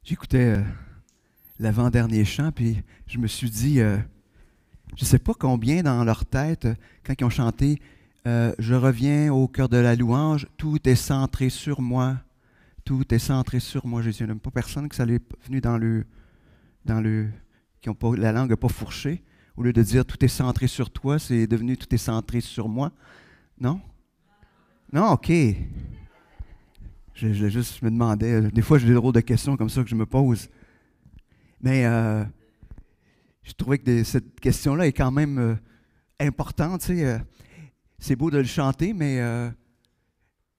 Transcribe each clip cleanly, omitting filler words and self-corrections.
J'écoutais l'avant-dernier chant, puis je me suis dit, je ne sais pas combien dans leur tête, quand ils ont chanté Je reviens au cœur de la louange, tout est centré sur moi, tout est centré sur moi, Jésus. Il n'y a même pas personne que ça lui est venu qui ont pas, la langue n'a pas fourché. Au lieu de dire tout est centré sur toi, c'est devenu tout est centré sur moi. Non? Non, OK. Je me demandais, des fois j'ai des drôles de questions comme ça que je me pose. Mais je trouvais que cette question-là est quand même importante. Tu sais, c'est beau de le chanter, mais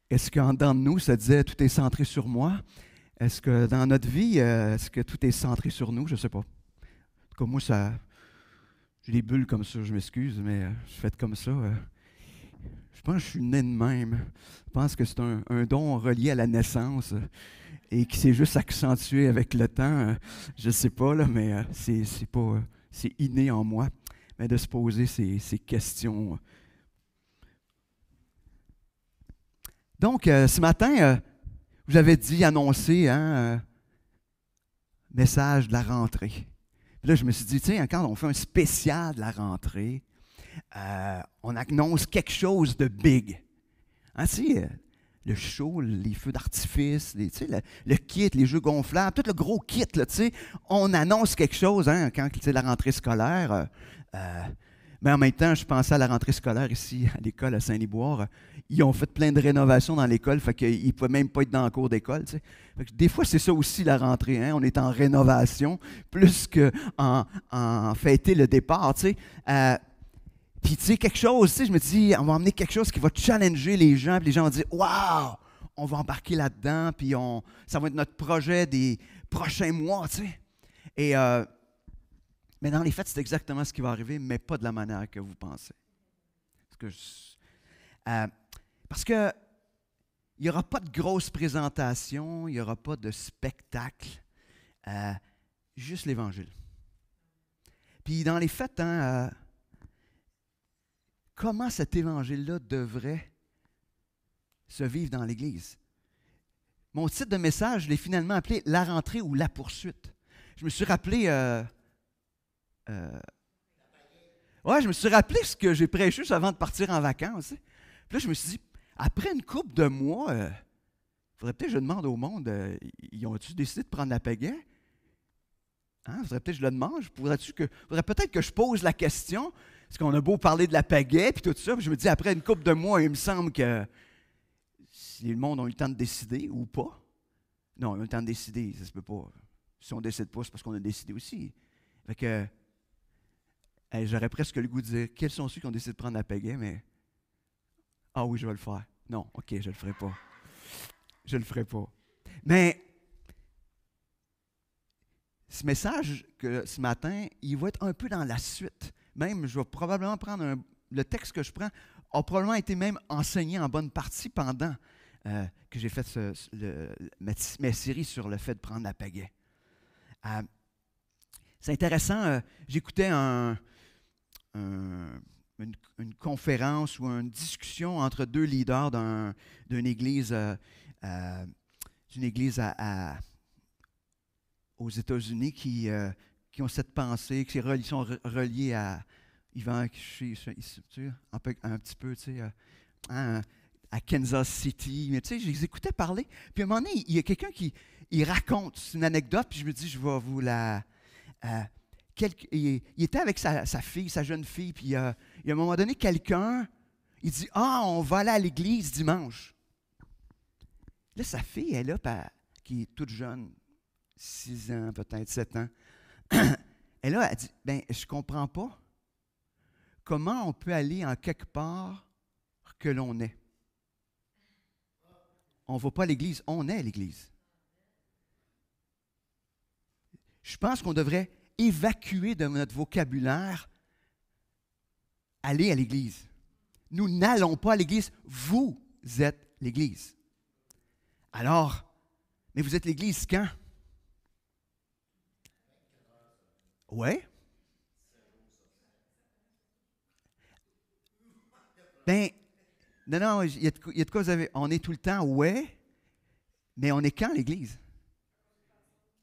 est-ce qu'en dedans de nous, ça disait tout est centré sur moi? Est-ce que dans notre vie, est-ce que tout est centré sur nous? Je ne sais pas. En tout cas, moi, j'ai des bulles comme ça, je m'excuse, mais je suis fait comme ça. Je pense que je suis né de même. Je pense que c'est un don relié à la naissance et qui s'est juste accentué avec le temps. Je ne sais pas, là, mais c'est pas, c'est inné en moi. Mais de se poser ces questions. Donc, ce matin, vous avez dit, annoncer, message de la rentrée. Puis là, je me suis dit, tiens, quand on fait un spécial de la rentrée, on annonce quelque chose de big. Hein, tu sais, le show, les feux d'artifice, le kit, les jeux gonflables, tout le gros kit, là, tu sais, on annonce quelque chose quand c'est la rentrée scolaire. Mais en même temps, je pensais à la rentrée scolaire ici à l'école à Saint-Liboire. Ils ont fait plein de rénovations dans l'école, fait qu'ils ne pouvaient même pas être dans le cours d'école. Tu sais. Fait que des fois, c'est ça aussi la rentrée. Hein? On est en rénovation plus qu'en fêter le départ. Tu sais. Puis, tu sais, quelque chose, tu sais, je me dis, on va emmener quelque chose qui va challenger les gens, puis les gens vont dire, waouh, on va embarquer là-dedans, puis ça va être notre projet des prochains mois, tu sais. Et, mais dans les faits, c'est exactement ce qui va arriver, mais pas de la manière que vous pensez. Parce que il n'y aura pas de grosse présentation, il n'y aura pas de spectacle, juste l'Évangile. Puis dans les faits, comment cet évangile-là devrait se vivre dans l'Église? Mon titre de message, je l'ai finalement appelé « La rentrée ou la poursuite ». Je me suis rappelé... je me suis rappelé ce que j'ai prêché juste avant de partir en vacances. Puis là, je me suis dit, après une couple de mois, il faudrait peut-être que je demande au monde, ils ont-tu décidé de prendre la pagaie? Hein? Faudrait peut-être que je le demande. Faudrait peut-être que je pose la question. Parce qu'on a beau parler de la pagaie et tout ça, puis je me dis, après une couple de mois, il me semble que si le monde a eu le temps de décider ou pas. Non, ils ont eu le temps de décider, ça se peut pas. Si on ne décide pas, c'est parce qu'on a décidé aussi. Fait que, j'aurais presque le goût de dire, quels sont ceux qui ont décidé de prendre la pagaie, mais, ah oui, je vais le faire. Non, OK, je ne le ferai pas. Je ne le ferai pas. Mais, ce message que ce matin, il va être un peu dans la suite. Même, je vais probablement prendre le texte que je prends a probablement été même enseigné en bonne partie pendant que j'ai fait ma série sur le fait de prendre la pagaie. C'est intéressant, j'écoutais une conférence ou une discussion entre deux leaders d'une église, aux États-Unis qui ont cette pensée, qui sont reliés à Yvan, un petit peu, tu sais, à Kansas City. Mais tu sais, je les écoutais parler. Puis à un moment donné, il y a quelqu'un qui raconte une anecdote, puis je me dis, je vais vous la... il était avec sa fille, sa jeune fille, puis il y a un moment donné, quelqu'un, il dit, « Ah, on va aller à l'église dimanche. » Là, sa fille est là, qui est toute jeune, 6 ans, peut-être 7 ans. Et là, elle dit, ben, je ne comprends pas. Comment on peut aller en quelque part que l'on est? On ne va pas à l'église, on est à l'église. Je pense qu'on devrait évacuer de notre vocabulaire aller à l'église. Nous n'allons pas à l'église, vous êtes l'église. Alors, mais vous êtes l'église quand? Oui. Ben, non, il y a de quoi vous avez. On est tout le temps, ouais, mais on est quand l'église?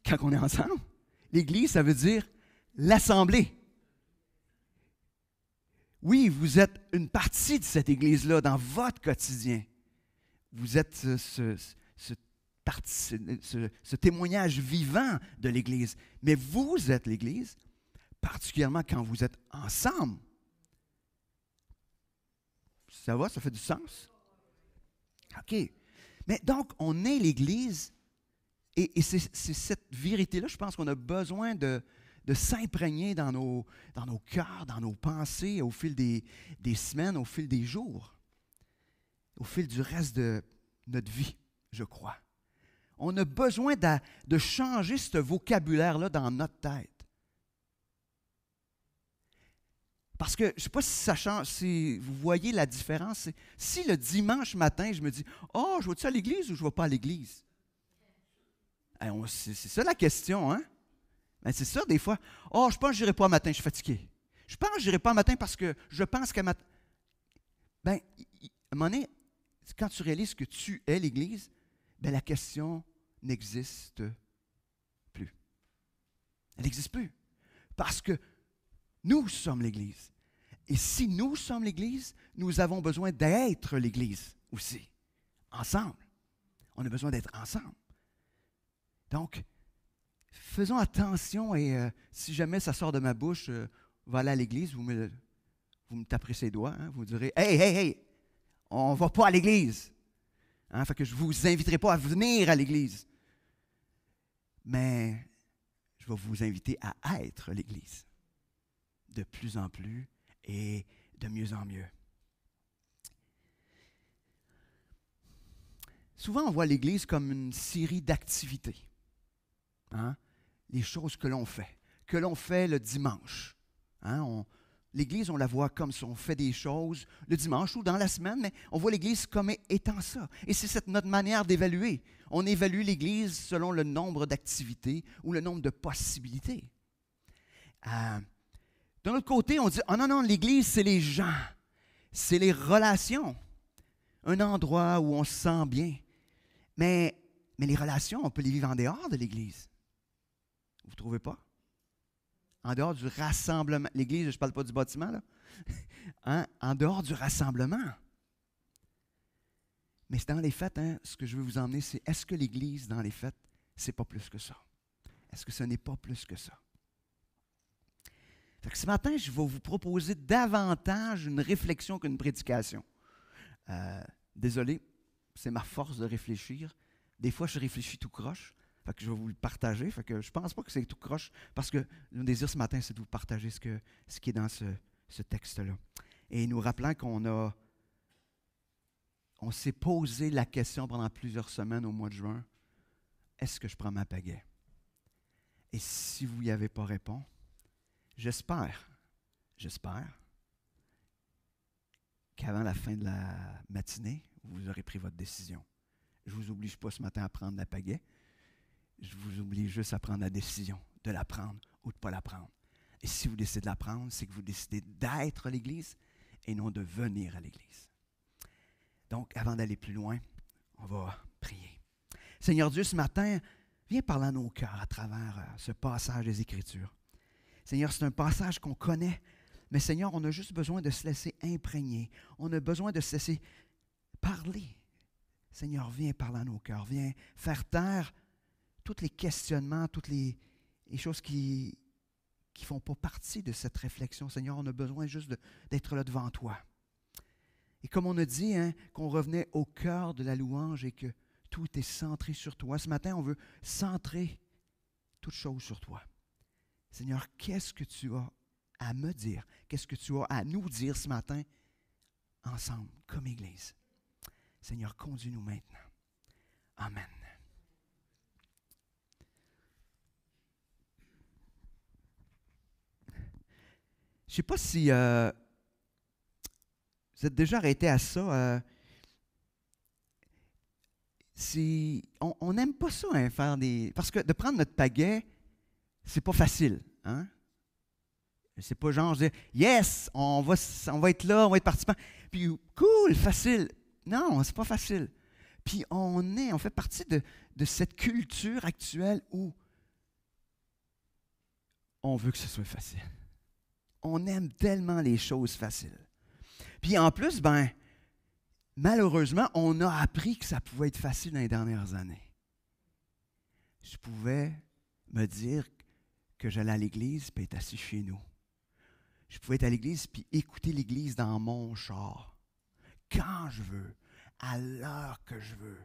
quand on est ensemble. L'Église, ça veut dire l'assemblée. Oui, vous êtes une partie de cette Église-là dans votre quotidien. Vous êtes ce témoignage vivant de l'Église. Mais vous êtes l'Église, particulièrement quand vous êtes ensemble. Ça va? Ça fait du sens? OK. Mais donc, on est l'Église et c'est cette vérité-là, je pense qu'on a besoin de s'imprégner dans nos cœurs, dans nos pensées au fil des semaines, au fil des jours, au fil du reste de notre vie, je crois. On a besoin de changer ce vocabulaire-là dans notre tête. Parce que, je ne sais pas si ça change, si vous voyez la différence. Si le dimanche matin, je me dis, « Oh, je vais-tu à l'église ou je ne vais pas à l'église? » C'est ça la question, hein? Ben, c'est ça, des fois. « Oh, je pense que je n'irai pas le matin, je suis fatigué. Je pense que je n'irai pas le matin parce que je pense qu'à matin. » Bien, à un moment donné, quand tu réalises que tu es l'Église, bien, la question n'existe plus. Elle n'existe plus. Parce que nous sommes l'Église. Et si nous sommes l'Église, nous avons besoin d'être l'Église aussi, ensemble. On a besoin d'être ensemble. Donc, faisons attention et si jamais ça sort de ma bouche, va aller à l'Église, vous me taperez ses doigts, hein, vous direz « Hey, on ne va pas à l'Église. Hein, » Fait que je ne vous inviterai pas à venir à l'Église. Mais je vais vous inviter à être l'Église. De plus en plus et de mieux en mieux. Souvent, on voit l'Église comme une série d'activités. Hein? Les choses que l'on fait le dimanche. Hein? L'Église, on la voit comme ça, on fait des choses le dimanche ou dans la semaine, mais on voit l'Église comme étant ça. Et c'est notre manière d'évaluer. On évalue l'Église selon le nombre d'activités ou le nombre de possibilités. D'un autre côté, on dit, « Oh non, l'Église, c'est les gens, c'est les relations, un endroit où on se sent bien. » Mais les relations, on peut les vivre en dehors de l'Église. Vous ne trouvez pas? En dehors du rassemblement. L'Église, je ne parle pas du bâtiment, là. Hein? En dehors du rassemblement. Mais c'est dans les fêtes, hein, ce que je veux vous emmener, c'est est-ce que l'Église, dans les fêtes, c'est pas plus que ça? Est-ce que ce n'est pas plus que ça? Fait que ce matin, je vais vous proposer davantage une réflexion qu'une prédication. Désolé, c'est ma force de réfléchir. Des fois, je réfléchis tout croche. Fait que je vais vous le partager. Fait que je ne pense pas que c'est tout croche, parce que mon désir ce matin, c'est de vous partager ce qui est dans ce texte-là. Et nous rappelant on s'est posé la question pendant plusieurs semaines au mois de juin, est-ce que je prends ma pagaie? Et si vous n'y avez pas répondu, j'espère qu'avant la fin de la matinée, vous aurez pris votre décision. Je ne vous oblige pas ce matin à prendre la pagaie. Je vous oblige juste à prendre la décision de la prendre ou de ne pas la prendre. Et si vous décidez de la prendre, c'est que vous décidez d'être l'Église et non de venir à l'Église. Donc, avant d'aller plus loin, on va prier. Seigneur Dieu, ce matin, viens parler à nos cœurs à travers ce passage des Écritures. Seigneur, c'est un passage qu'on connaît, mais Seigneur, on a juste besoin de se laisser imprégner. On a besoin de se laisser parler. Seigneur, viens parler à nos cœurs. Viens faire taire tous les questionnements, toutes les choses qui ne font pas partie de cette réflexion. Seigneur, on a besoin juste d'être là devant toi. Et comme on a dit, hein, qu'on revenait au cœur de la louange et que tout est centré sur toi. Ce matin, on veut centrer toute chose sur toi. Seigneur, qu'est-ce que tu as à me dire? Qu'est-ce que tu as à nous dire ce matin ensemble, comme Église? Seigneur, conduis-nous maintenant. Amen. Je ne sais pas si vous êtes déjà arrêté à ça. On n'aime pas ça, hein, faire des... Parce que de prendre notre pagaie, c'est pas facile. Hein? C'est pas genre dire « Yes, on va être là, on va être participant. » Puis « Cool, facile. » Non, c'est pas facile. Puis on fait partie de cette culture actuelle où on veut que ce soit facile. On aime tellement les choses faciles. Puis en plus, malheureusement, on a appris que ça pouvait être facile dans les dernières années. Je pouvais me dire que j'allais à l'église et être assis chez nous. Je pouvais être à l'église puis écouter l'église dans mon char. Quand je veux, à l'heure que je veux,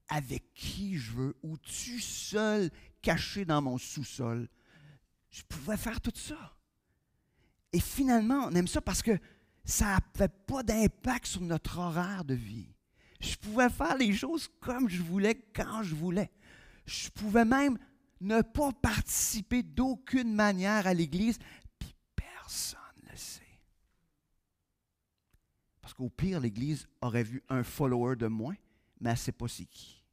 avec qui je veux, ou tout seul, caché dans mon sous-sol. Je pouvais faire tout ça. Et finalement, on aime ça parce que ça n'avait pas d'impact sur notre horaire de vie. Je pouvais faire les choses comme je voulais, quand je voulais. Je pouvais même ne pas participer d'aucune manière à l'Église, puis personne ne le sait. Parce qu'au pire, l'Église aurait vu un follower de moins, mais elle ne sait pas c'est qui.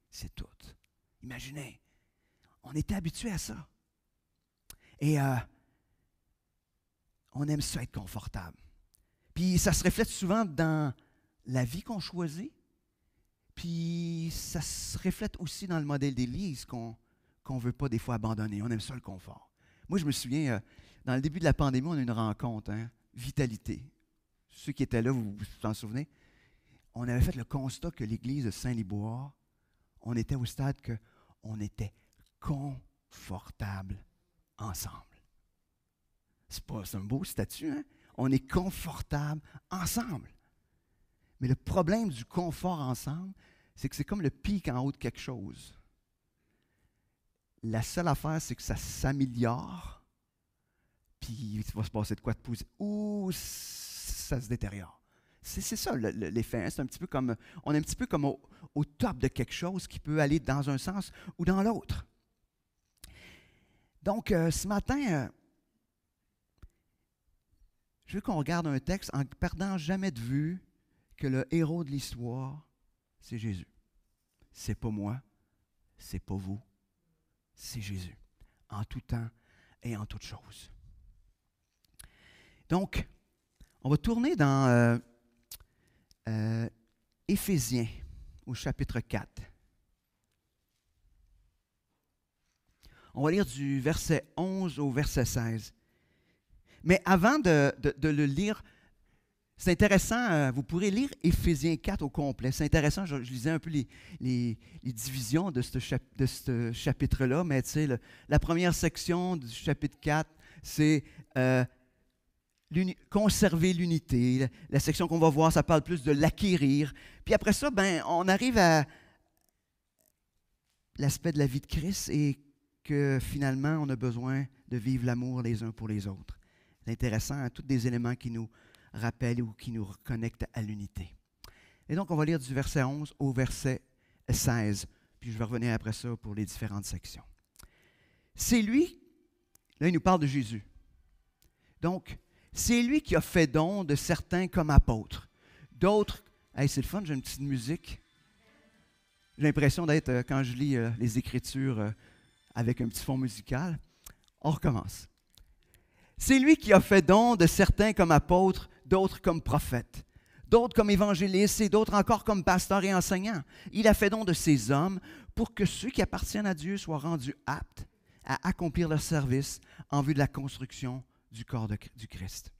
C'est tout. Imaginez, on était habitués à ça. Et on aime ça être confortable. Puis ça se reflète souvent dans la vie qu'on choisit, puis ça se reflète aussi dans le modèle d'Église qu'on ne veut pas des fois abandonner. On aime ça le confort. Moi, je me souviens, dans le début de la pandémie, on a eu une rencontre, Vitalité. Ceux qui étaient là, vous vous en souvenez? On avait fait le constat que l'Église de Saint-Liboire, on était au stade qu'on était confortable ensemble. C'est un beau statut, hein? On est confortable ensemble. Mais le problème du confort ensemble, c'est que c'est comme le pic en haut de quelque chose. La seule affaire, c'est que ça s'améliore, puis il va se passer de quoi de positif, ou ça se détériore. C'est ça l'effet. Hein? C'est un petit peu comme, on est un petit peu comme au top de quelque chose qui peut aller dans un sens ou dans l'autre. Donc, ce matin, je veux qu'on regarde un texte en ne perdant jamais de vue que le héros de l'histoire, c'est Jésus. C'est pas moi, c'est pas vous, c'est Jésus. En tout temps et en toutes choses. Donc, on va tourner dans Éphésiens, au chapitre 4. On va lire du verset 11 au verset 16. Mais avant de le lire, c'est intéressant, vous pourrez lire Éphésiens 4 au complet. C'est intéressant, je lisais un peu les divisions de ce chapitre-là, mais tu sais, la première section du chapitre 4, c'est conserver l'unité. La section qu'on va voir, ça parle plus de l'acquérir. Puis après ça, on arrive à l'aspect de la vie de Christ et que finalement, on a besoin de vivre l'amour les uns pour les autres. C'est intéressant, hein, tous des éléments qui nous rappellent ou qui nous reconnectent à l'unité. Et donc, on va lire du verset 11 au verset 16. Puis je vais revenir après ça pour les différentes sections. C'est lui, là il nous parle de Jésus. Donc, c'est lui qui a fait don de certains comme apôtres. D'autres, hey, c'est le fun, j'ai une petite musique. J'ai l'impression d'être, quand je lis les Écritures avec un petit fond musical. On recommence. C'est lui qui a fait don de certains comme apôtres, d'autres comme prophètes, d'autres comme évangélistes et d'autres encore comme pasteurs et enseignants. Il a fait don de ces hommes pour que ceux qui appartiennent à Dieu soient rendus aptes à accomplir leur service en vue de la construction du corps du Christ.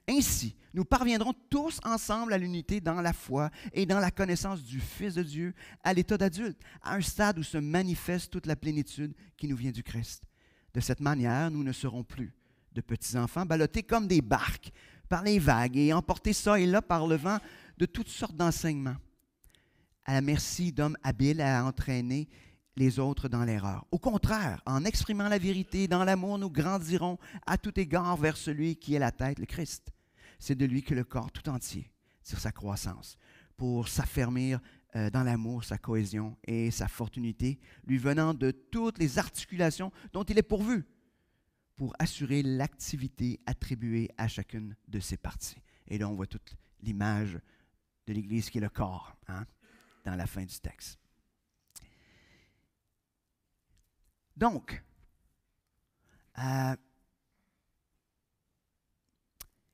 Ainsi, nous parviendrons tous ensemble à l'unité dans la foi et dans la connaissance du Fils de Dieu à l'état d'adulte, à un stade où se manifeste toute la plénitude qui nous vient du Christ. De cette manière, nous ne serons plus de petits enfants ballottés comme des barques par les vagues et emportés ça et là par le vent de toutes sortes d'enseignements, à la merci d'hommes habiles à entraîner les autres dans l'erreur. Au contraire, en exprimant la vérité dans l'amour, nous grandirons à tout égard vers celui qui est la tête, le Christ. C'est de lui que le corps tout entier tire sa croissance pour s'affermir dans l'amour, sa cohésion et sa forte unité, lui venant de toutes les articulations dont il est pourvu, pour assurer l'activité attribuée à chacune de ses parties. Et là, on voit toute l'image de l'Église qui est le corps, dans la fin du texte. Donc,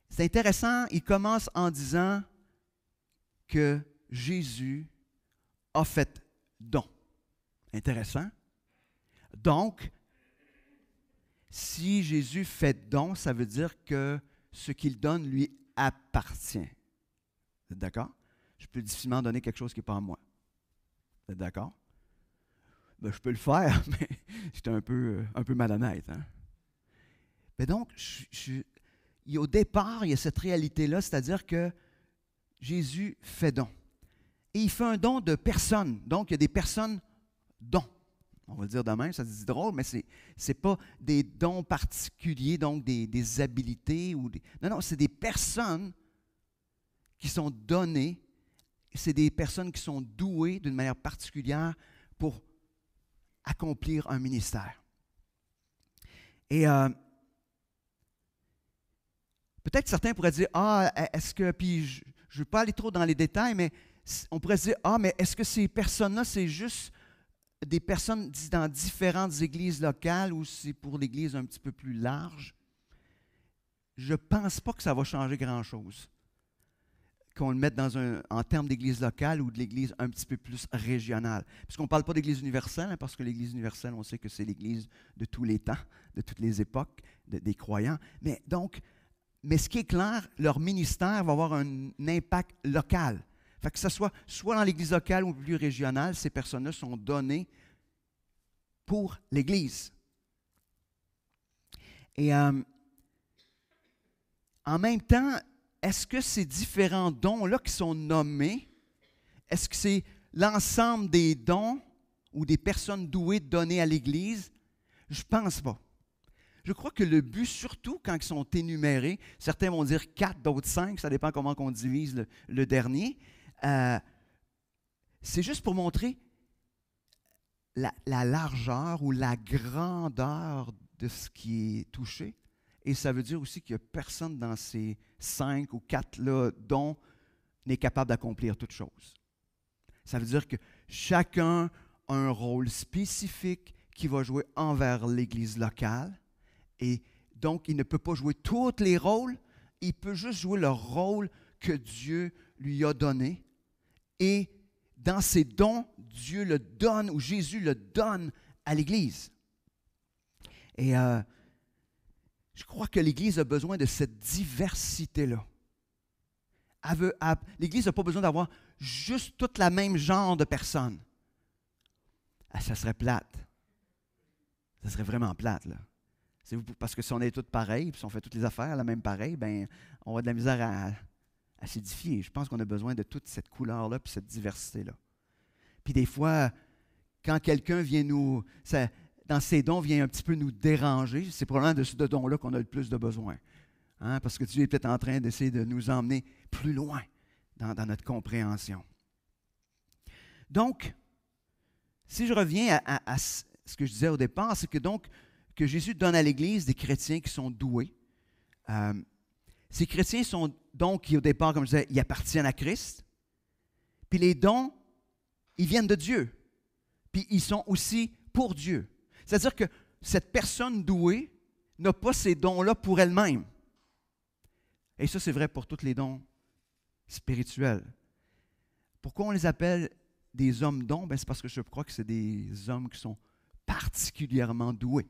c'est intéressant, il commence en disant que Jésus a fait don. Intéressant. Donc, si Jésus fait don, ça veut dire que ce qu'il donne lui appartient. Vous êtes d'accord? Je peux difficilement donner quelque chose qui n'est pas à moi. Vous êtes d'accord? Ben, je peux le faire, mais j'étais un peu malhonnête. Hein? Mais donc, au départ, il y a cette réalité-là, c'est-à-dire que Jésus fait don. Et il fait un don de personnes. Donc, il y a des personnes dons. On va le dire de même, ça se dit drôle, mais ce n'est pas des dons particuliers, donc des habilités. Non, c'est des personnes qui sont données. C'est des personnes qui sont douées d'une manière particulière pour accomplir un ministère. Et peut-être certains pourraient dire, est-ce que, puis je ne veux pas aller trop dans les détails, mais on pourrait se dire, mais est-ce que ces personnes-là, c'est juste des personnes dans différentes églises locales ou c'est pour l'Église un petit peu plus large? Je ne pense pas que ça va changer grand-chose. Qu'on le mette en termes d'église locale ou de l'église un petit peu plus régionale. Puisqu'on ne parle pas d'église universelle, parce que l'église universelle, on sait que c'est l'église de tous les temps, de toutes les époques, des croyants. Mais ce qui est clair, leur ministère va avoir un impact local. Fait que ce soit dans l'église locale ou plus régionale, ces personnes-là sont données pour l'église. Et en même temps, est-ce que ces différents dons-là qui sont nommés, est-ce que c'est l'ensemble des dons ou des personnes douées données à l'Église? Je ne pense pas. Je crois que le but, surtout quand ils sont énumérés, certains vont dire 4, d'autres 5, ça dépend comment on divise le dernier, c'est juste pour montrer la largeur ou la grandeur de ce qui est touché. Et ça veut dire aussi qu'il n'y a personne dans ces 5 ou 4-là dont n'est capable d'accomplir toute chose. Ça veut dire que chacun a un rôle spécifique qui va jouer envers l'Église locale. Et donc, il ne peut pas jouer tous les rôles. Il peut juste jouer le rôle que Dieu lui a donné. Et dans ces dons, Dieu le donne, ou Jésus le donne à l'Église. Et je crois que l'Église a besoin de cette diversité-là. L'Église n'a pas besoin d'avoir juste tout le même genre de personnes. Ça serait plate. Ça serait vraiment plate, là. Parce que si on est tous pareils, puis si on fait toutes les affaires la même pareille, ben, on va de la misère à s'édifier. Je pense qu'on a besoin de toute cette couleur-là, puis cette diversité-là. Puis des fois, quand quelqu'un vient dans ses dons, vient un petit peu nous déranger, c'est probablement de ce don-là qu'on a le plus de besoin. Hein? Parce que Dieu est peut-être en train d'essayer de nous emmener plus loin dans notre compréhension. Donc, si je reviens à ce que je disais au départ, c'est que Jésus donne à l'Église des chrétiens qui sont doués. Ces chrétiens sont donc, qui au départ, comme je disais, ils appartiennent à Christ. Puis les dons, ils viennent de Dieu. Puis ils sont aussi pour Dieu. C'est-à-dire que cette personne douée n'a pas ces dons-là pour elle-même. Et ça, c'est vrai pour tous les dons spirituels. Pourquoi on les appelle des hommes dons? C'est parce que je crois que c'est des hommes qui sont particulièrement doués,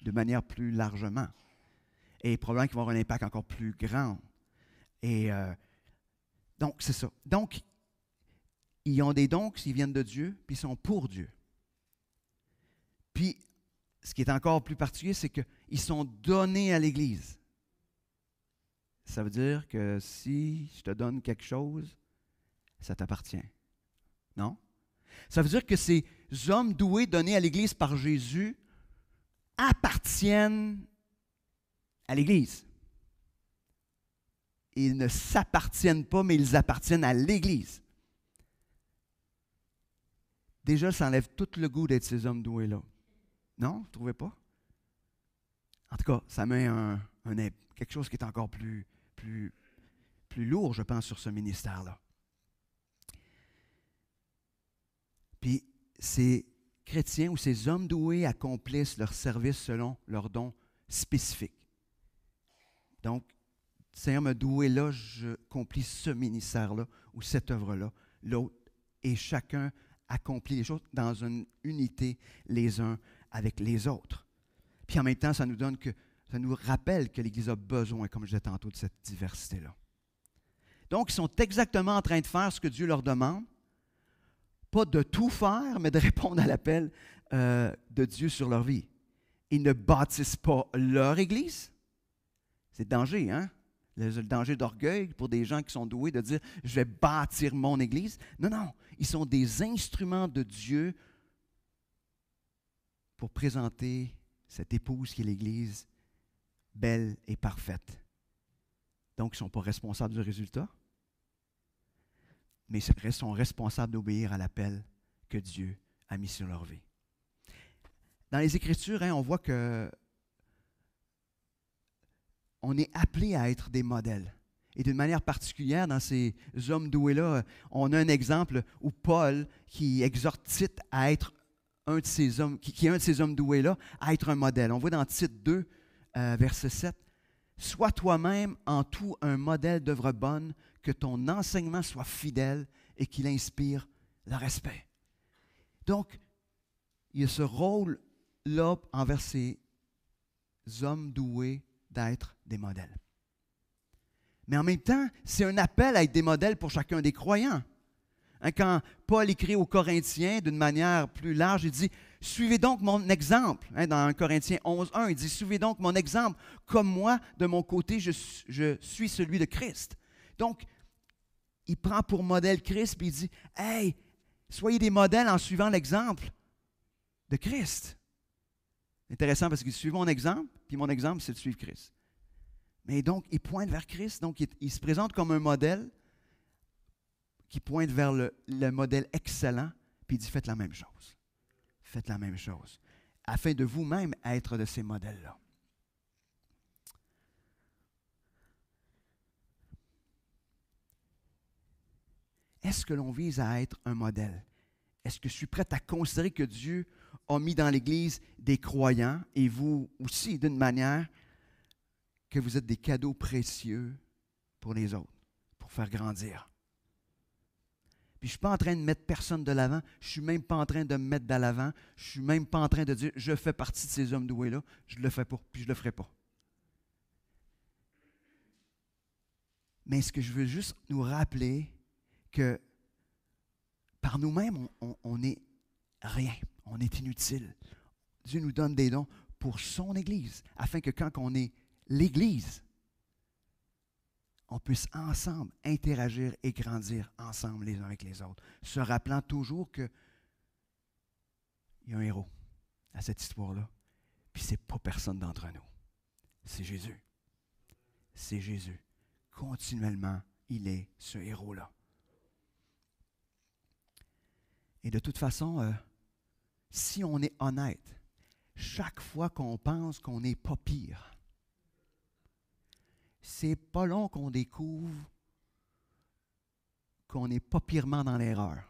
de manière plus largement. Et probablement qu'ils vont avoir un impact encore plus grand. Et donc, c'est ça. Donc, ils ont des dons qui viennent de Dieu, puis ils sont pour Dieu. Puis, ce qui est encore plus particulier, c'est qu'ils sont donnés à l'Église. Ça veut dire que si je te donne quelque chose, ça t'appartient. Non? Ça veut dire que ces hommes doués donnés à l'Église par Jésus appartiennent à l'Église. Ils ne s'appartiennent pas, mais ils appartiennent à l'Église. Déjà, ça enlève tout le goût d'être ces hommes doués-là. Non? Vous ne trouvez pas? En tout cas, ça met quelque chose qui est encore plus lourd, je pense, sur ce ministère-là. Puis, ces chrétiens ou ces hommes doués accomplissent leur service selon leurs dons spécifiques. Donc, le Seigneur m'a doué là, je accomplis ce ministère-là ou cette œuvre-là, l'autre, et chacun accomplit les choses dans une unité les uns avec les autres. Puis en même temps, ça nous rappelle que l'Église a besoin, comme je disais tantôt, de cette diversité-là. Donc, ils sont exactement en train de faire ce que Dieu leur demande. Pas de tout faire, mais de répondre à l'appel de Dieu sur leur vie. Ils ne bâtissent pas leur Église. C'est le danger, hein? Le danger d'orgueil pour des gens qui sont doués de dire « je vais bâtir mon Église ». Non, non, ils sont des instruments de Dieu pour présenter cette épouse qui est l'Église belle et parfaite. Donc, ils ne sont pas responsables du résultat, mais ils sont responsables d'obéir à l'appel que Dieu a mis sur leur vie. Dans les Écritures, on voit que on est appelé à être des modèles. Et d'une manière particulière, dans ces hommes doués-là, on a un exemple où Paul, qui exhorte Tite à être un de ces hommes, qui est un de ces hommes doués-là, à être un modèle. On voit dans Tite 2, verset 7, « Sois toi-même en tout un modèle d'œuvre bonne, que ton enseignement soit fidèle et qu'il inspire le respect. » Donc, il y a ce rôle-là envers ces hommes doués d'être des modèles. Mais en même temps, c'est un appel à être des modèles pour chacun des croyants. Quand Paul écrit aux Corinthiens d'une manière plus large, il dit « Suivez donc mon exemple. » Dans 1 Corinthiens 11.1, il dit « Suivez donc mon exemple. Comme moi, de mon côté, je suis celui de Christ. » Donc, il prend pour modèle Christ et il dit « Hey, soyez des modèles en suivant l'exemple de Christ. » Intéressant parce qu'il suit mon exemple, puis mon exemple, c'est de suivre Christ. Mais donc, il pointe vers Christ, donc il se présente comme un modèle qui pointe vers le modèle excellent, puis il dit, faites la même chose. Faites la même chose, afin de vous-même être de ces modèles-là. Est-ce que l'on vise à être un modèle? Est-ce que je suis prêt à considérer que Dieu a mis dans l'Église des croyants, et vous aussi, d'une manière, que vous êtes des cadeaux précieux pour les autres, pour faire grandir? Puis je ne suis pas en train de mettre personne de l'avant, je ne suis même pas en train de me mettre de l'avant, je ne suis même pas en train de dire « je fais partie de ces hommes doués-là, je ne le fais pas, puis je ne le ferai pas ». Mais ce que je veux juste nous rappeler, que par nous-mêmes, on n'est rien, on est inutile. Dieu nous donne des dons pour son Église, afin que quand on est l'Église, on puisse ensemble interagir et grandir ensemble les uns avec les autres, se rappelant toujours qu'il y a un héros à cette histoire-là, puis ce n'est pas personne d'entre nous, c'est Jésus. C'est Jésus. Continuellement, il est ce héros-là. Et de toute façon, si on est honnête, chaque fois qu'on pense qu'on n'est pas pire, c'est pas long qu'on découvre qu'on n'est pas pirement dans l'erreur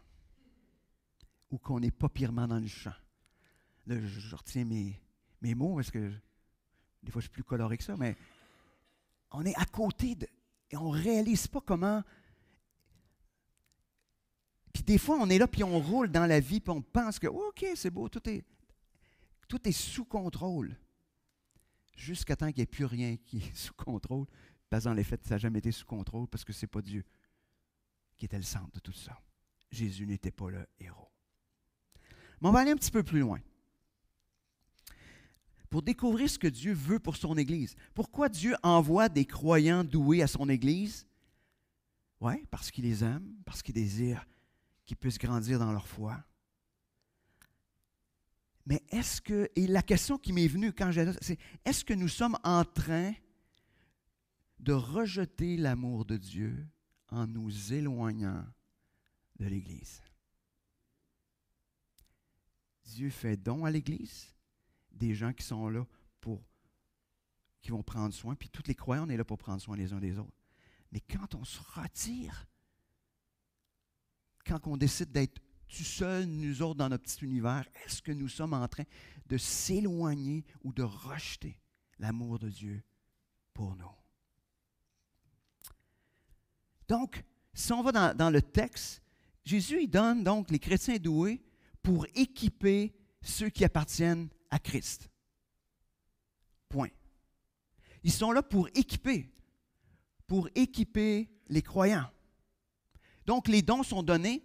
ou qu'on n'est pas pirement dans le champ. Là, je retiens mes mots parce que des fois, je suis plus coloré que ça, mais on est à côté et on ne réalise pas comment. Puis des fois, on est là, puis on roule dans la vie, puis on pense que, OK, c'est beau, tout est sous contrôle. Jusqu'à temps qu'il n'y ait plus rien qui est sous contrôle. Parce que dans les faits, ça n'a jamais été sous contrôle, parce que ce n'est pas Dieu qui était le centre de tout ça. Jésus n'était pas le héros. Mais on va aller un petit peu plus loin. Pour découvrir ce que Dieu veut pour son Église. Pourquoi Dieu envoie des croyants doués à son Église? Oui, parce qu'il les aime, parce qu'il désire qu'ils puissent grandir dans leur foi. Mais et la question qui m'est venue quand j'ai c'est, est-ce que nous sommes en train de rejeter l'amour de Dieu en nous éloignant de l'Église? Dieu fait don à l'Église, des gens qui sont là qui vont prendre soin, puis tous les croyants, on est là pour prendre soin les uns des autres. Mais quand on se retire, quand on décide d'être tout seul, nous autres, dans notre petit univers, est-ce que nous sommes en train de s'éloigner ou de rejeter l'amour de Dieu pour nous? Donc, si on va dans le texte, Jésus, il donne donc les chrétiens doués pour équiper ceux qui appartiennent à Christ. Point. Ils sont là pour équiper les croyants. Donc, les dons sont donnés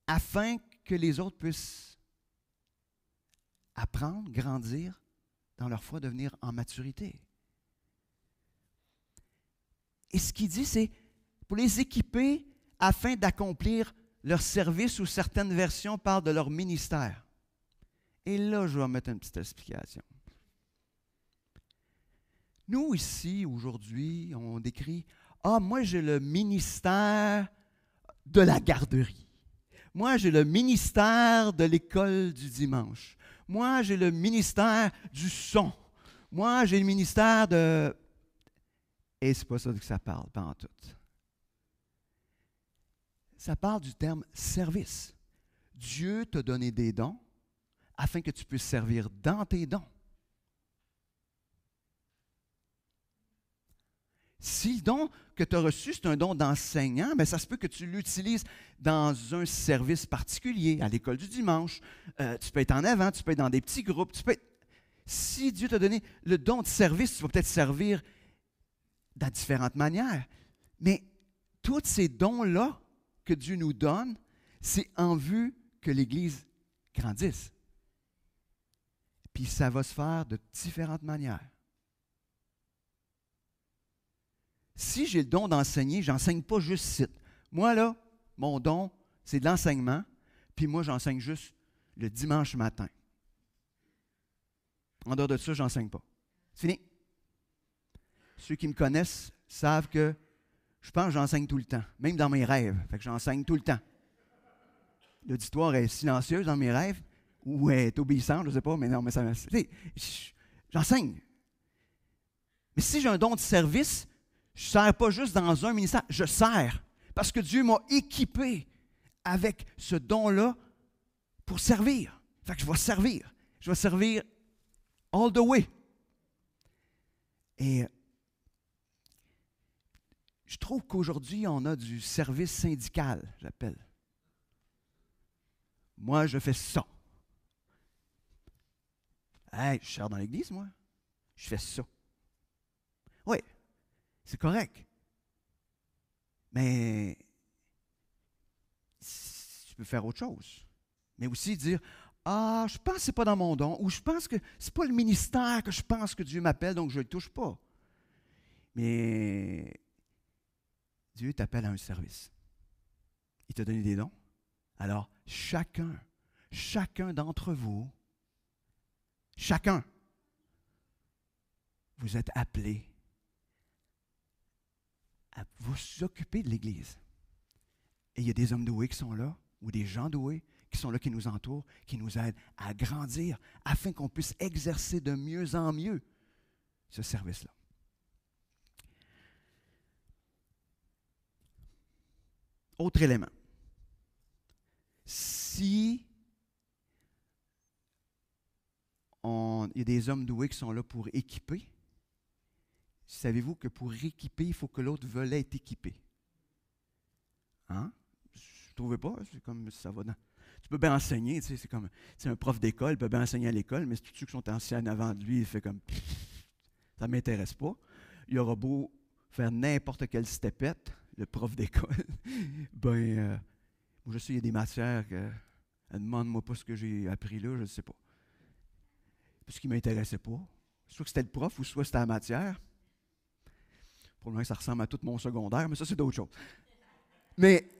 afin que les autres puissent apprendre, grandir dans leur foi, devenir en maturité. Et ce qu'il dit, c'est pour les équiper afin d'accomplir leur service, ou certaines versions parlent de leur ministère. Et là, je vais mettre une petite explication. Nous, ici, aujourd'hui, on décrit « Ah, moi, j'ai le ministère de la garderie. Moi, j'ai le ministère de l'école du dimanche. Moi, j'ai le ministère du son. Moi, j'ai le ministère de... » Et c'est pas ça que ça parle, pas en tout. Ça parle du terme service. Dieu t'a donné des dons afin que tu puisses servir dans tes dons. Si le don que tu as reçu, c'est un don d'enseignant, bien, ça se peut que tu l'utilises dans un service particulier, à l'école du dimanche. Tu peux être en avant, tu peux être dans des petits groupes. Si Dieu t'a donné le don de service, tu vas peut-être servir de différentes manières. Mais tous ces dons-là que Dieu nous donne, c'est en vue que l'Église grandisse. Puis ça va se faire de différentes manières. Si j'ai le don d'enseigner, je n'enseigne pas juste site. Moi, là, mon don, c'est de l'enseignement, puis moi, j'enseigne juste le dimanche matin. En dehors de ça, je n'enseigne pas. C'est fini. Ceux qui me connaissent savent que je pense que j'enseigne tout le temps, même dans mes rêves. Fait que j'enseigne tout le temps. L'auditoire est silencieuse dans mes rêves, ou est obéissante, je ne sais pas, mais non, mais ça... J'enseigne. Mais si j'ai un don de service, je ne sers pas juste dans un ministère, je sers parce que Dieu m'a équipé avec ce don-là pour servir. Fait que je vais servir. Je vais servir all the way. Et je trouve qu'aujourd'hui, on a du service syndical, j'appelle. Moi, je fais ça. Hey, je sers dans l'église, moi. Je fais ça. Oui, c'est correct. Mais tu peux faire autre chose. Mais aussi dire, ah, je pense que ce n'est pas dans mon don, ou je pense que ce n'est pas le ministère que je pense que Dieu m'appelle, donc je ne le touche pas. Mais Dieu t'appelle à un service. Il t'a donné des dons. Alors, chacun d'entre vous, chacun, vous êtes appelés à vous occuper de l'Église. Et il y a des hommes doués qui sont là, ou des gens doués qui sont là, qui nous entourent, qui nous aident à grandir, afin qu'on puisse exercer de mieux en mieux ce service-là. Autre élément. Si il y a des hommes doués qui sont là pour équiper, savez-vous que pour équiper, il faut que l'autre veuille être équipé? Hein? Vous ne trouvez pas? C'est comme ça va dans... Tu peux bien enseigner, tu sais, c'est comme un prof d'école, il peut bien enseigner à l'école, mais tous ceux qui sont anciens avant de lui, il fait comme ça ne m'intéresse pas. Il aura beau faire n'importe quelle stepette, le prof d'école, moi je sais, il y a des matières que demande-moi pas ce que j'ai appris là, je ne sais pas. Parce qu'il ne m'intéressait pas. Soit que c'était le prof ou soit c'était la matière. Pour le moment, ça ressemble à tout mon secondaire, mais ça, c'est d'autres choses. Mais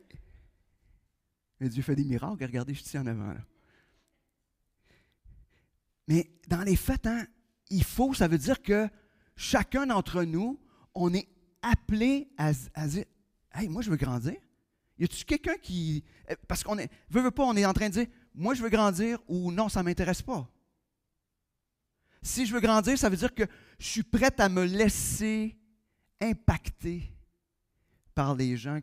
Dieu fait des miracles. Regardez, je suis ici en avant. Là. Mais dans les faits, hein, ça veut dire que chacun d'entre nous, on est appelé à dire, « Hey, moi, je veux grandir. » Y a-t-il quelqu'un qui... Parce qu'on est... Veut pas, on est en train de dire, « Moi, je veux grandir » ou « Non, ça ne m'intéresse pas. » Si je veux grandir, ça veut dire que je suis prête à me laisser impacter par les gens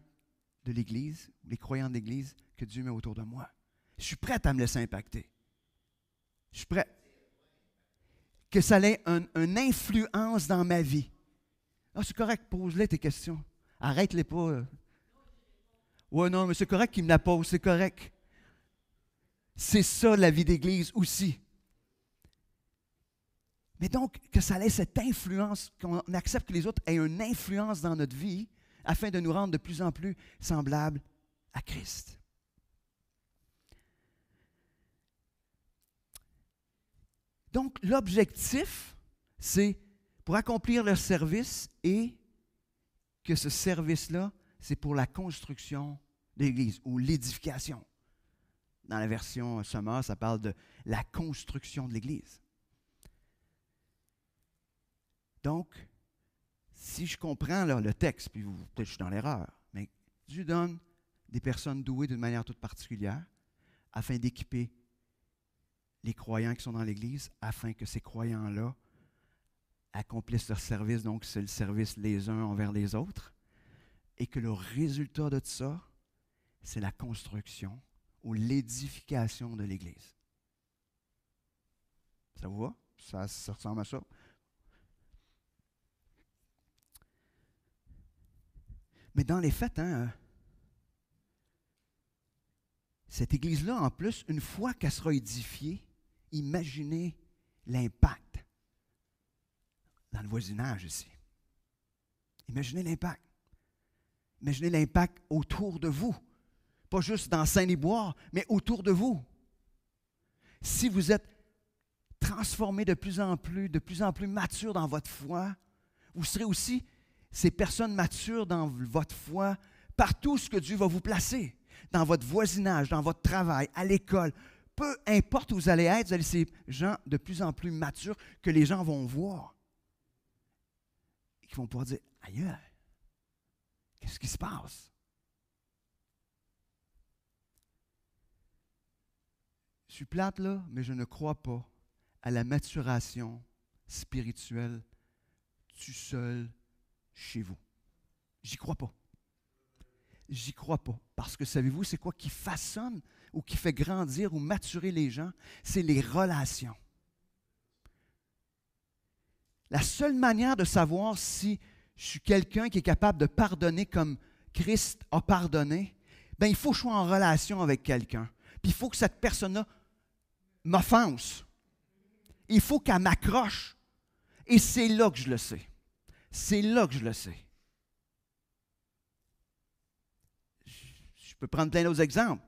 de l'Église, les croyants de l'Église que Dieu met autour de moi. Je suis prête à me laisser impacter. Je suis prêt. Que ça ait une influence dans ma vie. Ah, c'est correct, pose-les tes questions. Arrête-les pas. Ouais, non, mais c'est correct qu'il me la pose, c'est correct. C'est ça la vie d'Église aussi. Mais donc, que ça ait cette influence, qu'on accepte que les autres aient une influence dans notre vie afin de nous rendre de plus en plus semblables à Christ. Donc, l'objectif, c'est pour accomplir leur service et que ce service-là, c'est pour la construction de l'Église ou l'édification. Dans la version Sommaire, ça parle de la construction de l'Église. Donc, si je comprends là, le texte, puis peut-être je suis dans l'erreur, mais Dieu donne des personnes douées d'une manière toute particulière afin d'équiper les croyants qui sont dans l'Église, afin que ces croyants-là accomplissent leur service, donc c'est le service les uns envers les autres, et que le résultat de ça, c'est la construction ou l'édification de l'Église. Ça vous va? Ça ressemble à ça? Mais dans les faits, cette Église-là, en plus, une fois qu'elle sera édifiée, imaginez l'impact dans le voisinage ici. Imaginez l'impact. Imaginez l'impact autour de vous. Pas juste dans Saint-Liboire, mais autour de vous. Si vous êtes transformés de plus en plus matures dans votre foi, vous serez aussi ces personnes matures dans votre foi partout ce que Dieu va vous placer. Dans votre voisinage, dans votre travail, à l'école. Peu importe où vous allez être, vous allez ces gens de plus en plus matures que les gens vont voir. Et qui vont pouvoir dire, aïe, qu'est-ce qui se passe? Je suis plate là, mais je ne crois pas à la maturation spirituelle tout seul chez vous. J'y crois pas. J'y crois pas. Parce que savez-vous, c'est quoi qui façonne ou qui fait grandir ou maturer les gens? C'est les relations. La seule manière de savoir si je suis quelqu'un qui est capable de pardonner comme Christ a pardonné, bien, il faut que je sois en relation avec quelqu'un. Puis il faut que cette personne-là m'offense. Il faut qu'elle m'accroche. Et c'est là que je le sais. C'est là que je le sais. Je peux prendre plein d'autres exemples.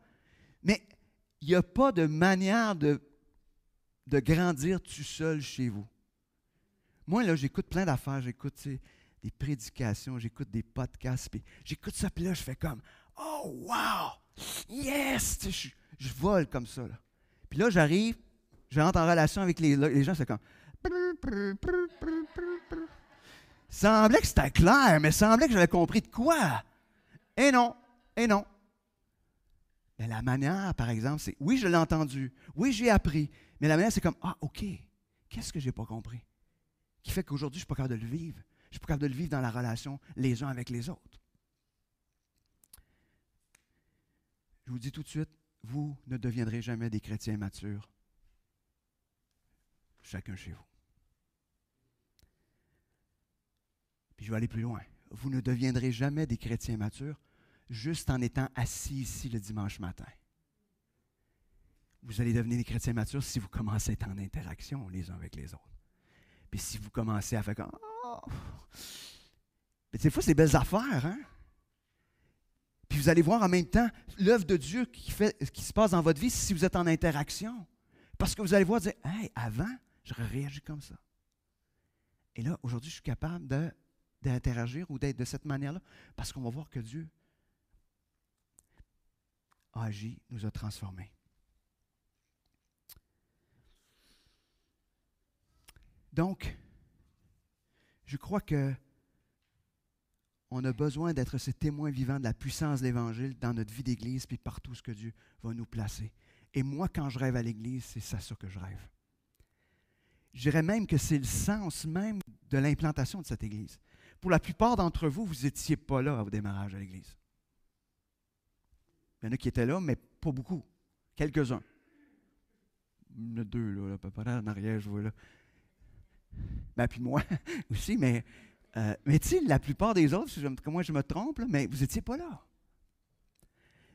Mais il n'y a pas de manière de grandir tout seul chez vous. Moi, là, j'écoute plein d'affaires. J'écoute des prédications, j'écoute des podcasts. Puis j'écoute ça, puis là, je fais comme « Oh, wow! Yes! » Je vole comme ça. Là. Puis là, j'arrive, je rentre en relation avec les gens, c'est comme « Semblait que c'était clair, mais semblait que j'avais compris de quoi? » Et non, et non. Mais la manière, par exemple, c'est, oui, je l'ai entendu, oui, j'ai appris, mais la manière, c'est comme, ah, OK, qu'est-ce que je n'ai pas compris? Qui fait qu'aujourd'hui, je ne suis pas capable de le vivre. Je ne suis pas capable de le vivre dans la relation les uns avec les autres. Je vous dis tout de suite, vous ne deviendrez jamais des chrétiens matures, chacun chez vous. Puis je vais aller plus loin. Vous ne deviendrez jamais des chrétiens matures juste en étant assis ici le dimanche matin. Vous allez devenir des chrétiens matures si vous commencez à être en interaction les uns avec les autres. Puis si vous commencez à faire comme oh! Mais des fois, c'est des belles affaires, hein? Puis vous allez voir en même temps l'œuvre de Dieu qui se passe dans votre vie si vous êtes en interaction. Parce que vous allez voir dire, hey, avant, j'aurais réagi comme ça. Et là, aujourd'hui, je suis capable d'interagir ou d'être de cette manière-là parce qu'on va voir que Dieu a agi, nous a transformés. Donc, je crois que on a besoin d'être ce témoin vivant de la puissance de l'Évangile dans notre vie d'Église puis partout ce que Dieu va nous placer. Et moi, quand je rêve à l'Église, c'est ça que je rêve. Je dirais même que c'est le sens même de l'implantation de cette Église. Pour la plupart d'entre vous, vous n'étiez pas là au démarrage de l'Église. Il y en a qui étaient là, mais pas beaucoup. Quelques-uns. Il y en a deux, là, à peu près en arrière, je vois là. Ben, puis moi aussi, mais tu sais, la plupart des autres, moi je me trompe, là, mais vous n'étiez pas là.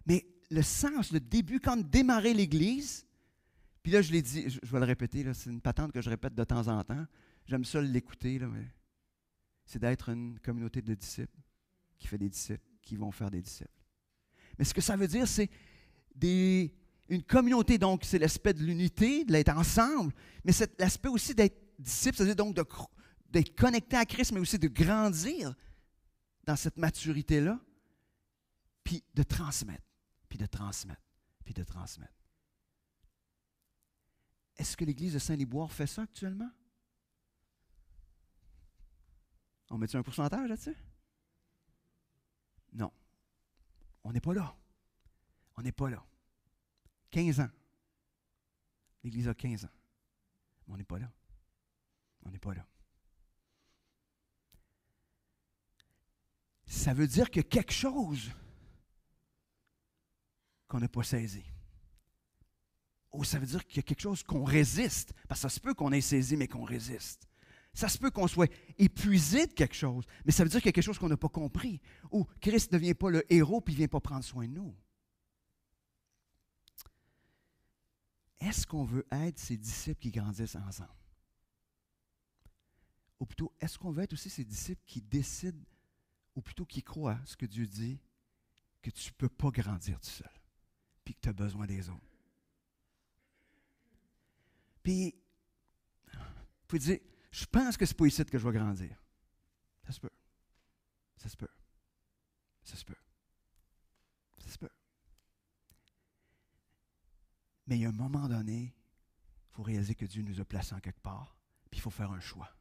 Mais le sens, le début, quand démarrer l'Église, puis là je l'ai dit, je vais le répéter, là, c'est une patente que je répète de temps en temps, j'aime ça l'écouter, là, mais c'est d'être une communauté de disciples qui fait des disciples, qui vont faire des disciples. Mais ce que ça veut dire, c'est une communauté, donc c'est l'aspect de l'unité, de l'être ensemble, mais c'est l'aspect aussi d'être disciple, c'est-à-dire donc d'être connecté à Christ, mais aussi de grandir dans cette maturité-là, puis de transmettre, puis de transmettre, puis de transmettre. Est-ce que l'Église de Saint-Liboire fait ça actuellement? On met-tu un pourcentage là-dessus? Non. On n'est pas là. On n'est pas là. 15 ans. L'Église a 15 ans. Mais on n'est pas là. On n'est pas là. Ça veut dire qu'il y a quelque chose qu'on n'a pas saisi. Oh, ça veut dire qu'il y a quelque chose qu'on résiste. Parce que ça se peut qu'on ait saisi, mais qu'on résiste. Ça se peut qu'on soit épuisé de quelque chose, mais ça veut dire qu'il y a quelque chose qu'on n'a pas compris. Ou Christ ne devient pas le héros, puis il ne vient pas prendre soin de nous. Est-ce qu'on veut être ces disciples qui grandissent ensemble? Ou plutôt, est-ce qu'on veut être aussi ces disciples qui décident, ou plutôt qui croient ce que Dieu dit, que tu ne peux pas grandir tout seul, puis que tu as besoin des autres? Puis, vous pouvez dire, je pense que ce n'est pas ici que je vais grandir. Ça se peut. Ça se peut. Ça se peut. Ça se peut. Mais il y a un moment donné, il faut réaliser que Dieu nous a placés en quelque part, puis il faut faire un choix.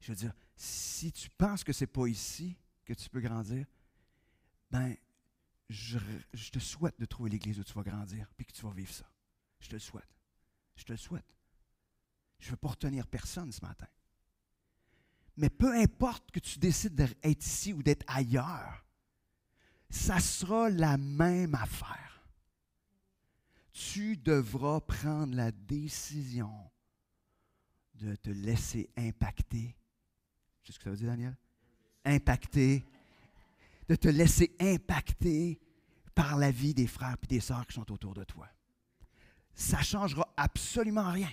Je veux dire, si tu penses que ce n'est pas ici que tu peux grandir, ben, je te souhaite de trouver l'église où tu vas grandir, puis que tu vas vivre ça. Je te le souhaite. Je te le souhaite. Je ne veux pas retenir personne ce matin. Mais peu importe que tu décides d'être ici ou d'être ailleurs, ça sera la même affaire. Tu devras prendre la décision de te laisser impacter. Tu sais ce que ça veut dire, Daniel? Impacter. De te laisser impacter par la vie des frères et des sœurs qui sont autour de toi. Ça ne changera absolument rien.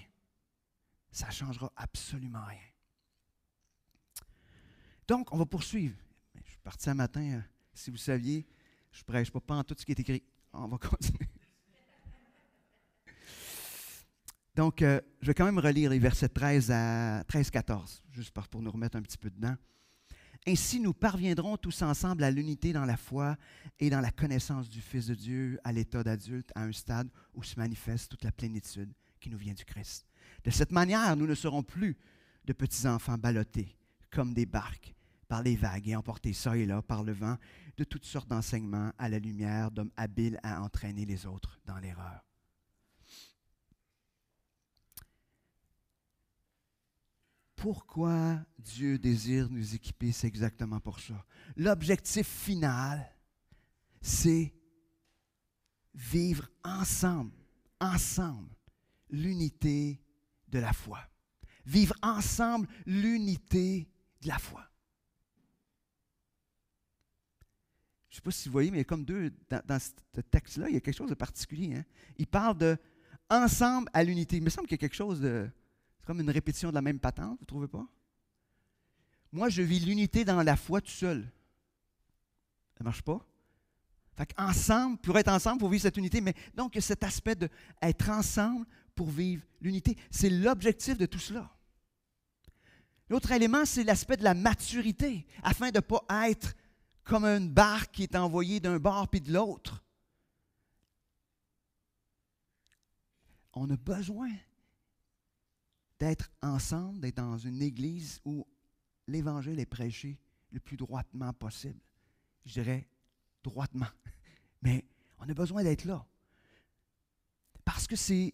Ça ne changera absolument rien. Donc, on va poursuivre. Je suis parti un matin, si vous saviez, je ne prêche pas en tout ce qui est écrit. On va continuer. Donc, je vais quand même relire les versets 13 à 13-14, juste pour nous remettre un petit peu dedans. Ainsi, nous parviendrons tous ensemble à l'unité dans la foi et dans la connaissance du Fils de Dieu, à l'état d'adulte, à un stade où se manifeste toute la plénitude qui nous vient du Christ. De cette manière, nous ne serons plus de petits enfants ballottés comme des barques par les vagues et emportés ça et là par le vent de toutes sortes d'enseignements à la lumière d'hommes habiles à entraîner les autres dans l'erreur. Pourquoi Dieu désire nous équiper? C'est exactement pour ça. L'objectif final, c'est vivre ensemble, l'unité de la foi. Vivre ensemble l'unité de la foi. Je ne sais pas si vous voyez, mais il y a comme dans ce texte-là, il y a quelque chose de particulier. Hein? Il parle de ensemble à l'unité. Il me semble qu'il y a quelque chose de... C'est comme une répétition de la même patente, vous ne trouvez pas? Moi, je vis l'unité dans la foi tout seul. Ça ne marche pas. Fait qu'ensemble, pour être ensemble, pour vivre cette unité, mais donc il y a cet aspect d'être ensemble pour vivre l'unité. C'est l'objectif de tout cela. L'autre élément, c'est l'aspect de la maturité, afin de ne pas être comme une barque qui est envoyée d'un bord puis de l'autre. On a besoin d'être ensemble, d'être dans une église où l'Évangile est prêché le plus droitement possible. Je dirais droitement. Mais on a besoin d'être là. Parce que c'est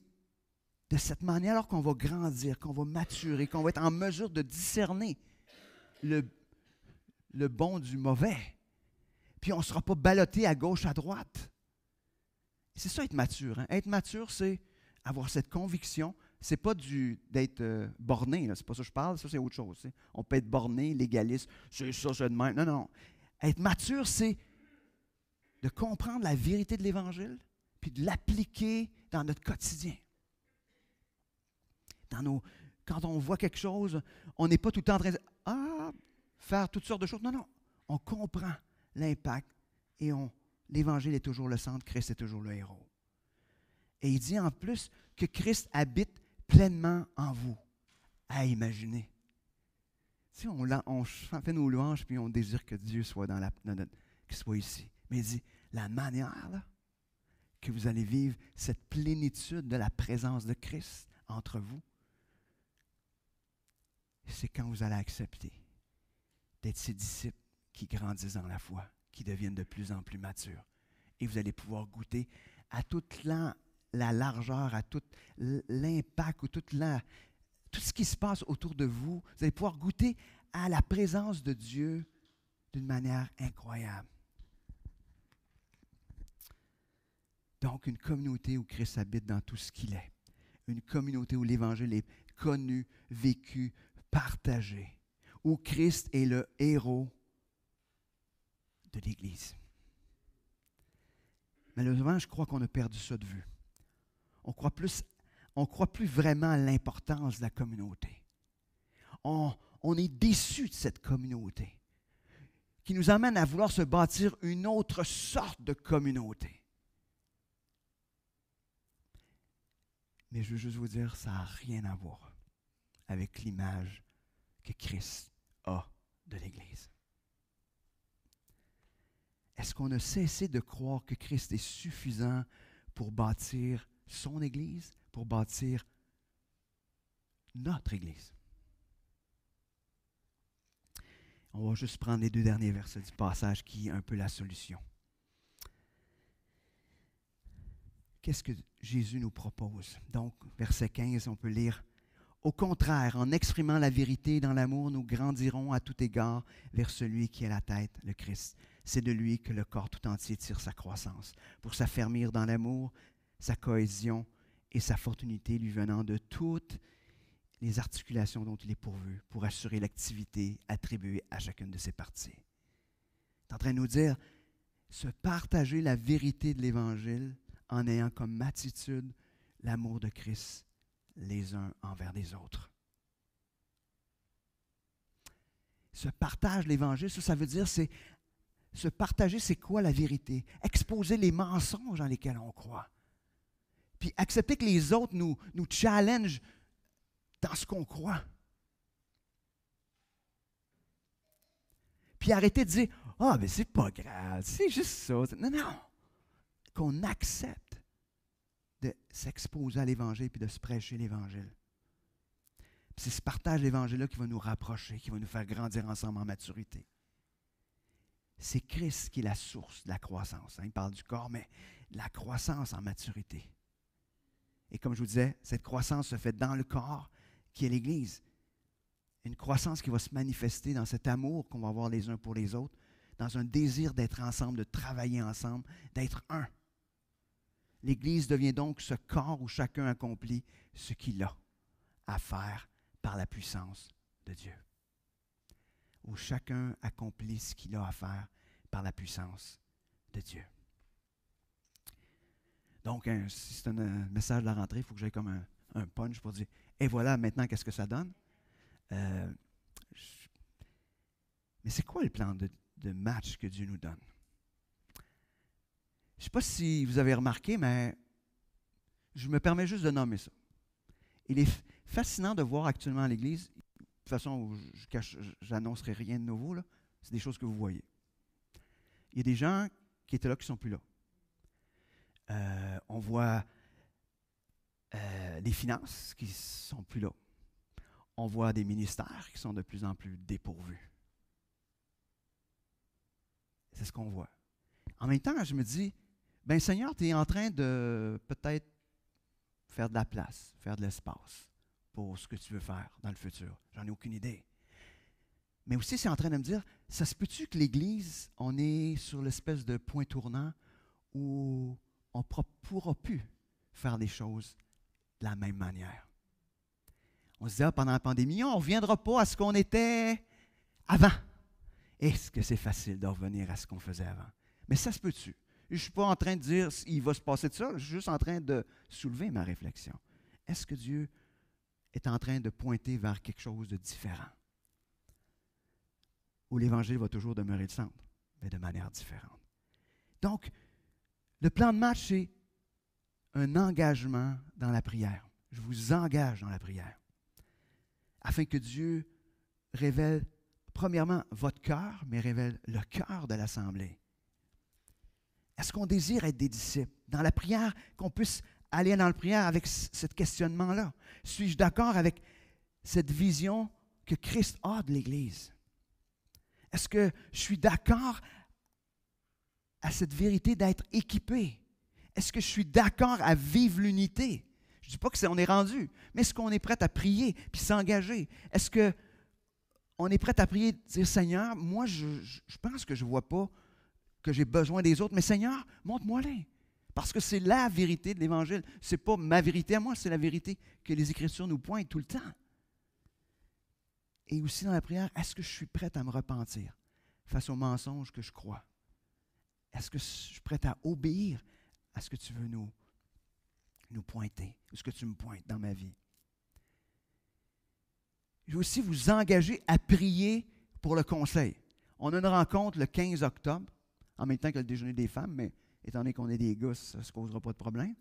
de cette manière qu'on va grandir, qu'on va maturer, qu'on va être en mesure de discerner le bon du mauvais. Puis on ne sera pas ballotté à gauche, à droite. C'est ça être mature. Hein? Être mature, c'est avoir cette conviction. Ce n'est pas d'être borné, là. C'est pas ça que je parle, ça c'est autre chose. T'sais. On peut être borné, légaliste, c'est ça, c'est de même. Non, non. Être mature, c'est de comprendre la vérité de l'Évangile, puis de l'appliquer dans notre quotidien. Dans quand on voit quelque chose, on n'est pas tout le temps en train de faire toutes sortes de choses. Non, non. On comprend l'impact et l'Évangile est toujours le centre, Christ est toujours le héros. Et il dit en plus que Christ habite pleinement en vous. À imaginer. Tu sais, on fait nos louanges puis on désire que Dieu soit qu'il soit ici. Mais il dit, la manière là, que vous allez vivre cette plénitude de la présence de Christ entre vous, c'est quand vous allez accepter d'être ses disciples qui grandissent dans la foi, qui deviennent de plus en plus matures. Et vous allez pouvoir goûter à toute la largeur, à tout l'impact, ou tout ce qui se passe autour de vous. Vous allez pouvoir goûter à la présence de Dieu d'une manière incroyable. Donc, une communauté où Christ habite dans tout ce qu'il est. Une communauté où l'Évangile est connu, vécu, partagé. Où Christ est le héros de l'Église. Malheureusement, je crois qu'on a perdu ça de vue. On croit plus vraiment à l'importance de la communauté. On est déçu de cette communauté qui nous amène à vouloir se bâtir une autre sorte de communauté. Mais je veux juste vous dire, ça n'a rien à voir avec l'image que Christ a de l'Église. Est-ce qu'on a cessé de croire que Christ est suffisant pour bâtir son Église, pour bâtir notre Église? On va juste prendre les 2 derniers versets du passage qui est un peu la solution. Qu'est-ce que Jésus nous propose? Donc, verset 15, on peut lire « Au contraire, en exprimant la vérité dans l'amour, nous grandirons à tout égard vers celui qui est la tête, le Christ. C'est de lui que le corps tout entier tire sa croissance, pour s'affermir dans l'amour, sa cohésion et sa forte unité lui venant de toutes les articulations dont il est pourvu, pour assurer l'activité attribuée à chacune de ses parties. » Il est en train de nous dire, se partager la vérité de l'Évangile en ayant comme attitude l'amour de Christ les uns envers les autres. Se partage l'Évangile, ça veut dire, c'est se partager, c'est quoi la vérité? Exposer les mensonges dans lesquels on croit. Puis accepter que les autres nous challengent dans ce qu'on croit. Puis arrêter de dire, mais c'est pas grave, c'est juste ça. Non, non. Qu'on accepte de s'exposer à l'Évangile puis de se prêcher l'Évangile. Puis c'est ce partage de l'Évangile-là qui va nous rapprocher, qui va nous faire grandir ensemble en maturité. C'est Christ qui est la source de la croissance. Il parle du corps, mais de la croissance en maturité. Et comme je vous disais, cette croissance se fait dans le corps, qui est l'Église. Une croissance qui va se manifester dans cet amour qu'on va avoir les uns pour les autres, dans un désir d'être ensemble, de travailler ensemble, d'être un. L'Église devient donc ce corps où chacun accomplit ce qu'il a à faire par la puissance de Dieu. Où chacun accomplit ce qu'il a à faire par la puissance de Dieu. Donc, si c'est un message de la rentrée, il faut que j'aille comme un punch pour dire, et voilà, maintenant, qu'est-ce que ça donne? Mais c'est quoi le plan de match que Dieu nous donne? Je ne sais pas si vous avez remarqué, mais je me permets juste de nommer ça. Il est fascinant de voir actuellement à l'Église, de toute façon, je n'annoncerai rien de nouveau, là, c'est des choses que vous voyez. Il y a des gens qui étaient là qui ne sont plus là. On voit les finances qui ne sont plus là. On voit des ministères qui sont de plus en plus dépourvus. C'est ce qu'on voit. En même temps, je me dis, ben Seigneur, tu es en train de peut-être faire de la place, faire de l'espace pour ce que tu veux faire dans le futur. J'en ai aucune idée. Mais aussi, c'est en train de me dire, ça se peut-tu que l'Église, on est sur l'espèce de point tournant où on ne pourra plus faire les choses de la même manière. On se dit, pendant la pandémie, on ne reviendra pas à ce qu'on était avant. Est-ce que c'est facile de revenir à ce qu'on faisait avant? Mais ça se peut-tu? Je ne suis pas en train de dire il va se passer de ça, je suis juste en train de soulever ma réflexion. Est-ce que Dieu est en train de pointer vers quelque chose de différent. Où l'Évangile va toujours demeurer le centre, mais de manière différente. Donc, le plan de match, c'est un engagement dans la prière. Je vous engage dans la prière. Afin que Dieu révèle, premièrement, votre cœur, mais révèle le cœur de l'Assemblée. Est-ce qu'on désire être des disciples? Dans la prière, qu'on puisse aller dans la prière avec ce questionnement-là. Suis-je d'accord avec cette vision que Christ a de l'Église? Est-ce que je suis d'accord à cette vérité d'être équipé? Est-ce que je suis d'accord à vivre l'unité? Je ne dis pas qu'on est rendu, mais est-ce qu'on est prêt à prier puis s'engager? Est-ce qu'on est prêt à prier et dire, Seigneur, moi, je pense que je ne vois pas que j'ai besoin des autres, mais Seigneur, montre-moi-les. Parce que c'est la vérité de l'Évangile. Ce n'est pas ma vérité à moi, c'est la vérité que les Écritures nous pointent tout le temps. Et aussi dans la prière, est-ce que je suis prêt à me repentir face aux mensonges que je crois? Est-ce que je suis prêt à obéir à ce que tu veux nous pointer, ou ce que tu me pointes dans ma vie? Je veux aussi vous engager à prier pour le conseil. On a une rencontre le 15 octobre, en même temps que le déjeuner des femmes, mais étant donné qu'on est des gars, ça ne se causera pas de problème.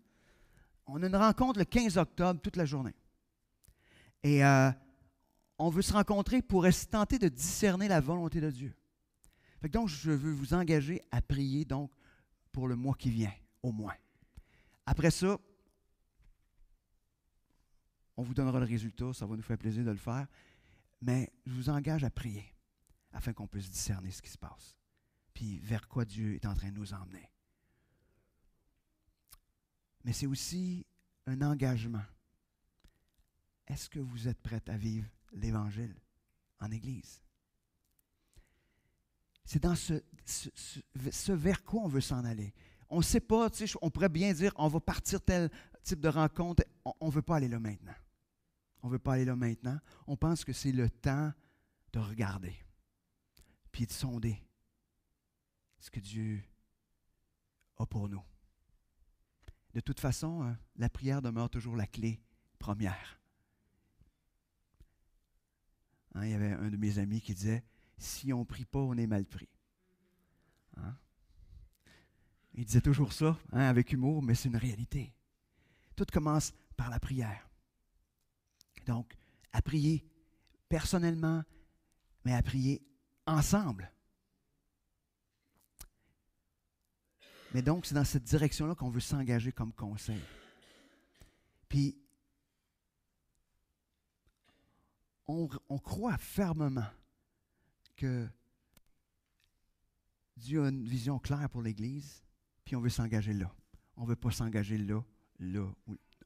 On a une rencontre le 15 octobre, toute la journée. Et on veut se rencontrer pour tenter de discerner la volonté de Dieu. Donc, je veux vous engager à prier donc pour le mois qui vient, au moins. Après ça, on vous donnera le résultat, ça va nous faire plaisir de le faire, mais je vous engage à prier afin qu'on puisse discerner ce qui se passe, puis vers quoi Dieu est en train de nous emmener. Mais c'est aussi un engagement. Est-ce que vous êtes prêts à vivre l'Évangile en Église? C'est dans ce vers quoi on veut s'en aller. On ne sait pas, on pourrait bien dire, on va partir tel type de rencontre. On ne veut pas aller là maintenant. On ne veut pas aller là maintenant. On pense que c'est le temps de regarder, puis de sonder ce que Dieu a pour nous. De toute façon, la prière demeure toujours la clé première. Il y avait un de mes amis qui disait, si on ne prie pas, on est mal pris. Il disait toujours ça, avec humour, mais c'est une réalité. Tout commence par la prière. Donc, à prier personnellement, mais à prier ensemble. Mais donc, c'est dans cette direction-là qu'on veut s'engager comme conseil. Puis, on croit fermement que Dieu a une vision claire pour l'Église, puis on veut s'engager là. On ne veut pas s'engager là.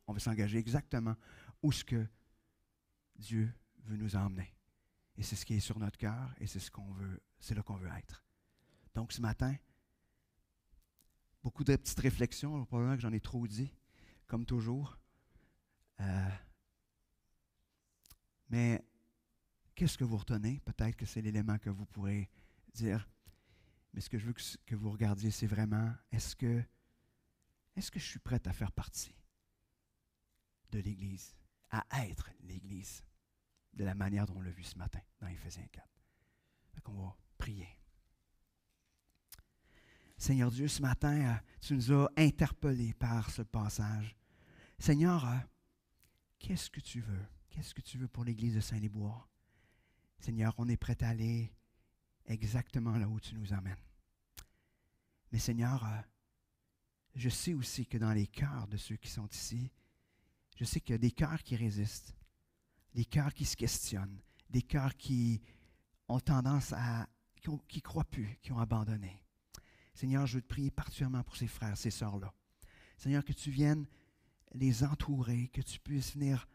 On veut s'engager exactement où ce que Dieu veut nous emmener. Et c'est ce qui est sur notre cœur, et c'est là qu'on veut être. Donc ce matin, beaucoup de petites réflexions, probablement que j'en ai trop dit, comme toujours. Mais qu'est-ce que vous retenez? Peut-être que c'est l'élément que vous pourrez dire. Mais ce que je veux que vous regardiez, c'est vraiment, est-ce que je suis prêt à faire partie de l'Église, à être l'Église, de la manière dont on l'a vu ce matin dans Éphésiens 4. Donc on va prier. Seigneur Dieu, ce matin, tu nous as interpellés par ce passage. Seigneur, qu'est-ce que tu veux? Qu'est-ce que tu veux pour l'Église de Saint-Liboire? Seigneur, on est prêt à aller exactement là où tu nous emmènes. Mais Seigneur, je sais aussi que dans les cœurs de ceux qui sont ici, je sais qu'il y a des cœurs qui résistent, des cœurs qui se questionnent, des cœurs qui ont tendance qui ne croient plus, qui ont abandonné. Seigneur, je veux te prier particulièrement pour ces frères, ces sœurs-là. Seigneur, que tu viennes les entourer, que tu puisses venir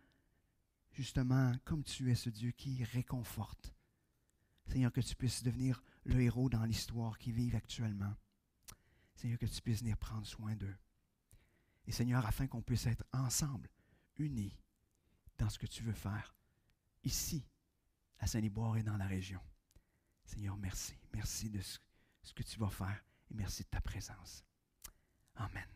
justement comme tu es ce Dieu qui réconforte. Seigneur, que tu puisses devenir le héros dans l'histoire qu'ils vivent actuellement. Seigneur, que tu puisses venir prendre soin d'eux. Et Seigneur, afin qu'on puisse être ensemble, unis dans ce que tu veux faire, ici, à Saint-Liboire et dans la région. Seigneur, merci. Merci de ce que tu vas faire et merci de ta présence. Amen.